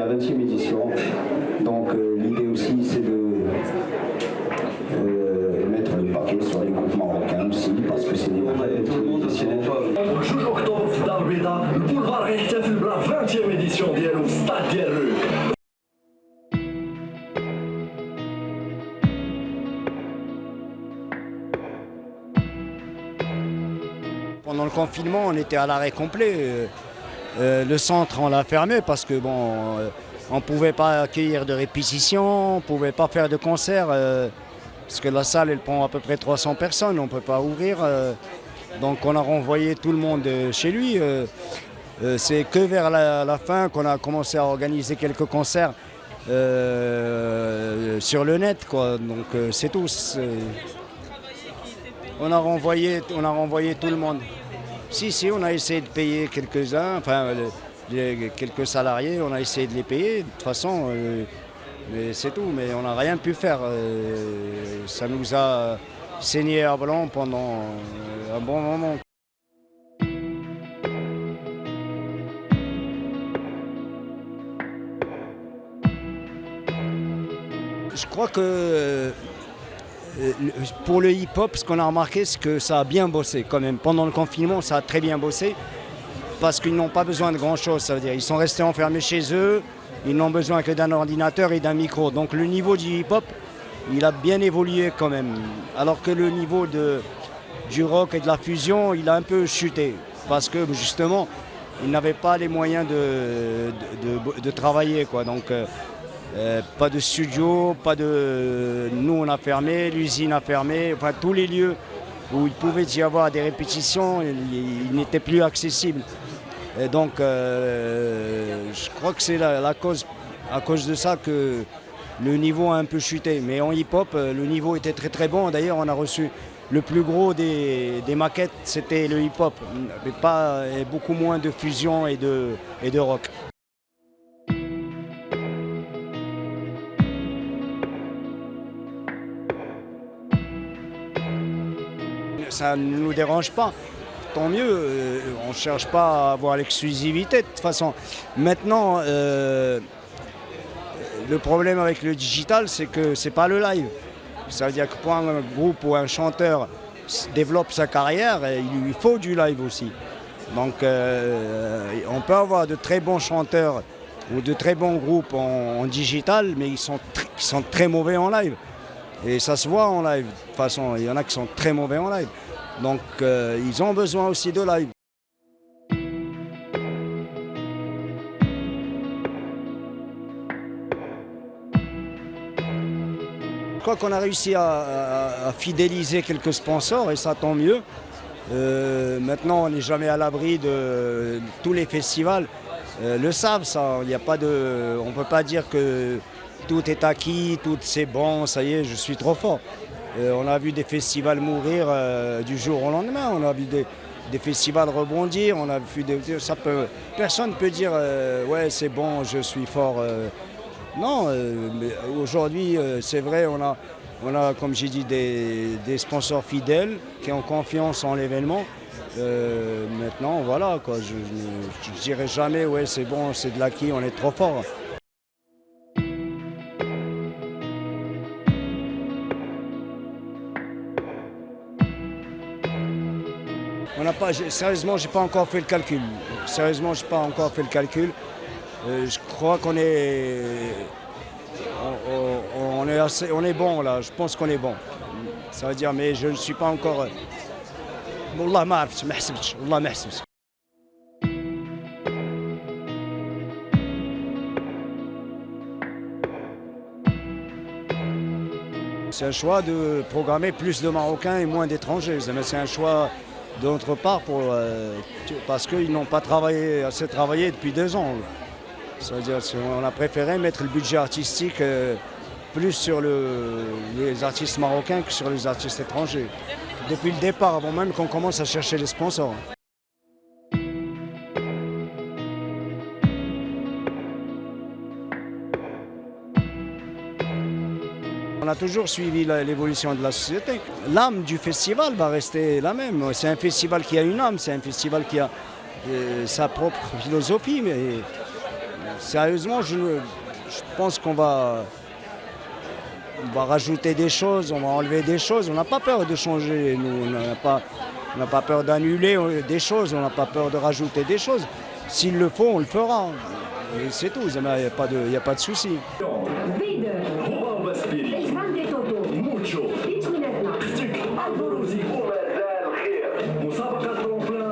la 20e édition. Donc l'idée aussi c'est de mettre le paquet sur les groupes marocains aussi, parce que c'est des professionnels. جوج أكتوبر في الدار البيضاء البولفار غيحتفل بلا 20e édition ديالو في ستاد ديال روك. Pendant le confinement, on était à l'arrêt complet. Le centre, on l'a fermé parce que on ne pouvait pas accueillir de répétitions, on ne pouvait pas faire de concerts. Parce que la salle, elle prend à peu près 300 personnes, on ne peut pas ouvrir. Donc on a renvoyé tout le monde chez lui. C'est que vers la fin qu'on a commencé à organiser quelques concerts sur le net, quoi. Donc c'est tout. On a renvoyé tout le monde. Si, on a essayé de payer quelques-uns, enfin quelques salariés, on a essayé de les payer. De toute façon, mais c'est tout. Mais on n'a rien pu faire. Ça nous a saigné à blanc pendant un bon moment. Je crois que pour le hip-hop, ce qu'on a remarqué, c'est que ça a bien bossé quand même. Pendant le confinement, ça a très bien bossé parce qu'ils n'ont pas besoin de grand-chose. Ça veut dire qu'ils sont restés enfermés chez eux, ils n'ont besoin que d'un ordinateur et d'un micro. Donc le niveau du hip-hop, il a bien évolué quand même. Alors que le niveau du rock et de la fusion, il a un peu chuté parce que justement, ils n'avaient pas les moyens de travailler, quoi. Donc, pas de studio, nous on a fermé, l'usine a fermé, enfin tous les lieux où il pouvait y avoir des répétitions, ils n'étaient plus accessibles. Et donc je crois que c'est à cause de ça que le niveau a un peu chuté. Mais en hip-hop, le niveau était très très bon. D'ailleurs, on a reçu le plus gros des maquettes, c'était le hip-hop, mais beaucoup moins de fusion et de rock. Ça ne nous dérange pas, tant mieux, on ne cherche pas à avoir l'exclusivité de toute façon. Maintenant, le problème avec le digital, c'est que ce n'est pas le live. Ça veut dire que pour un groupe ou un chanteur développe sa carrière, il lui faut du live aussi. Donc on peut avoir de très bons chanteurs ou de très bons groupes en digital, mais ils sont très mauvais en live. Et ça se voit en live. De toute façon, il y en a qui sont très mauvais en live. Donc ils ont besoin aussi de live. Je crois qu'on a réussi à fidéliser quelques sponsors et ça tant mieux. Maintenant, on n'est jamais à l'abri de tous les festivals. Le savent, ça. On ne peut pas dire que tout est acquis, tout c'est bon, ça y est, je suis trop fort. On a vu des festivals mourir du jour au lendemain, on a vu des festivals rebondir, on a vu personne ne peut dire ouais c'est bon, je suis fort. Non, mais aujourd'hui c'est vrai, on a comme j'ai dit des sponsors fidèles qui ont confiance en l'événement. Maintenant voilà quoi, je dirais jamais ouais c'est bon, c'est de l'acquis, on est trop fort. Sérieusement, je n'ai pas encore fait le calcul. Je crois qu'on est bon là. Je pense qu'on est bon. Ça veut dire, mais je ne suis pas encore. Wallah ma عرفتش, ما حسبتش, والله ما حسبتش. C'est un choix de programmer plus de Marocains et moins d'étrangers. C'est un choix de notre part parce qu'ils n'ont pas assez travaillé depuis 2 ans. C'est-à-dire qu'on a préféré mettre le budget artistique plus sur les artistes marocains que sur les artistes étrangers. Depuis le départ, avant même qu'on commence à chercher les sponsors. On a toujours suivi l'évolution de la société. L'âme du festival va rester la même. C'est un festival qui a une âme, c'est un festival qui a sa propre philosophie, mais sérieusement, je pense qu'on va rajouter des choses, on va enlever des choses. On n'a pas peur de changer, nous. On n'a pas peur d'annuler des choses, on n'a pas peur de rajouter des choses. S'il le faut, on le fera. Et c'est tout, il n'y a pas de souci. Vider, Hugo Baspiri, Mucho, Tic, Alborouzi, مسابقة ترومبلان